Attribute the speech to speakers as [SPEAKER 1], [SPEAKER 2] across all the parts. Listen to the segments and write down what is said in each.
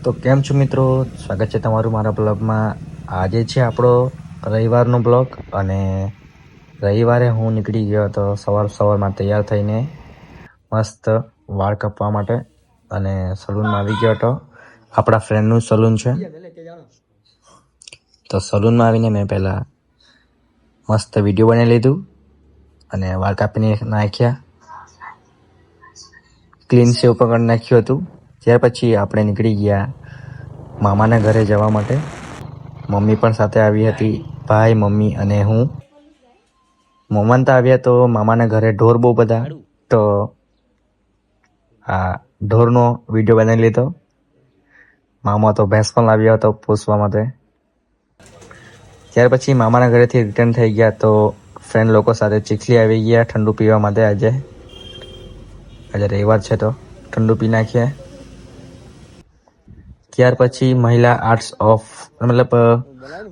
[SPEAKER 1] તો કેમ છો મિત્રો, સ્વાગત છે તમારું મારા બ્લોગમાં। આજે છે આપણો રવિવારનો બ્લોગ અને રવિવારે હું નીકળી ગયો હતો સવારમાં તૈયાર થઈને મસ્ત વાળ કાપવા માટે અને સલૂનમાં આવી ગયો હતો। આપણા ફ્રેન્ડનું સલૂન છે, તો સલૂનમાં આવીને મેં પહેલાં મસ્ત વિડીયો બનાવી લીધું અને વાળ કાપીને નાખ્યા, ક્લીન શેવ પણ કરી નાખ્યું હતું। ત્યાર પછી આપણે નીકળી ગયા મામાના ઘરે જવા માટે। મમ્મી પણ સાથે આવી હતી, ભાઈ, મમ્મી અને હું। મામા તો આવ્યા તો મામાના ઘરે ઢોર બહુ બધા, તો આ ઢોરનો વિડીયો બનાવી લીધો। મામા તો ભેંસ પણ લાવ્યો હતો પોસવા માટે। ત્યાર પછી મામાના ઘરેથી રિટર્ન થઈ ગયા તો ફ્રેન્ડ લોકો સાથે ચીખલી આવી ગયા ઠંડુ પીવા માટે। આજે રવિવાર છે તો ઠંડુ પી નાખીએ। ત્યાર પછી મહિલા આર્ટ્સ ઓફ મતલબ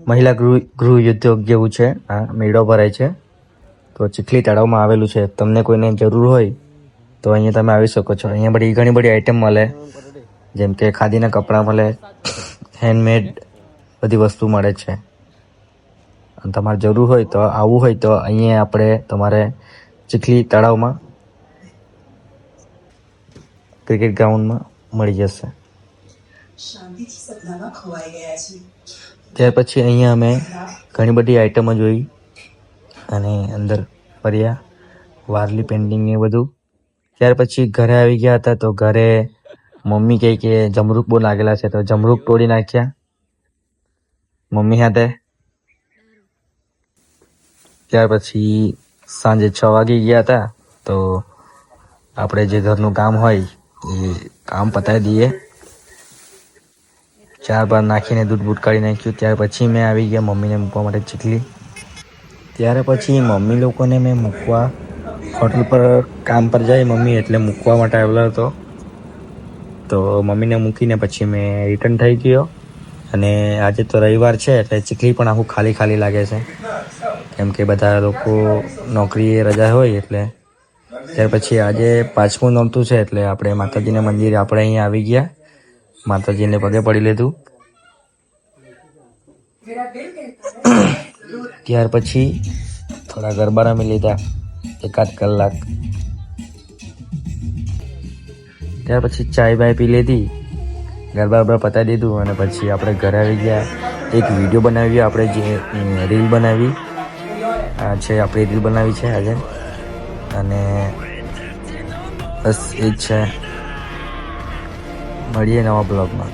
[SPEAKER 1] મહિલા ગૃહ ઉદ્યોગ જેવું છે, આ મેળો ભરાય છે, તો ચીખલી તળાવમાં આવેલું છે। તમને કોઈને જરૂર હોય તો અહીંયા તમે આવી શકો છો। અહીંયા ઘણી બધી આઈટમ મળે, જેમ કે ખાદીના કપડાં મળે, હેન્ડમેડ બધી વસ્તુ મળે છે। અને તમારે જરૂર હોય તો આવવું હોય તો અહીંયા આપણે તમારે ચીખલી તળાવમાં ક્રિકેટ ગ્રાઉન્ડમાં મળી જશે। ત્યાર પછી અહીંયા અમે ઘણી બધી આઈટમો જોઈ અને અંદર ફર્યા, વારલી પેન્ટિંગ ને બધું। ત્યાર પછી ઘરે આવી ગયા હતા તો ઘરે મમ્મી કહે કે જમરૂક બહુ લાગેલા છે, તો જમરૂક તોડી નાખ્યા મમ્મી સાથે। ત્યાર પછી સાંજે 6 વાગી ગયા હતા તો આપણે જે ઘરનું કામ હોય એ કામ પતાવી દઈએ। 4 બાર નાખીને દૂધ બૂધ કાઢી નાખ્યું। ત્યાર પછી મેં આવી ગયા મમ્મીને મૂકવા માટે ચીખલી। ત્યાર પછી મમ્મી લોકોને મેં મૂકવા હોટલ પર કામ પર જાય મમ્મી, એટલે મૂકવા માટે આવેલો હતો। તો મમ્મીને મૂકીને પછી મેં રિટર્ન થઈ ગયો। અને આજે તો રવિવાર છે એટલે ચીખલી પણ આખું ખાલી ખાલી લાગે છે, કેમ કે બધા લોકો નોકરીએ રજા હોય એટલે। ત્યાર પછી આજે 5મું નોરતું છે એટલે આપણે માતાજીના મંદિરે આપણે અહીંયા આવી ગયા, માતાજીને પગે પડી લીધું। ત્યાર પછી થોડા ગરબા રમી લીધા 1-8 કલાક। ત્યાર પછી ચાય બાય પી લીધી, ગરબા પતાવી દીધું અને પછી આપણે ઘરે આવી ગયા। એક વિડીયો બનાવ્યો, આપણે જે રીલ બનાવી છે, આપણી રીલ બનાવી છે આજે, અને બસ એ જ છે। મળીએ નવા બ્લોગમાં।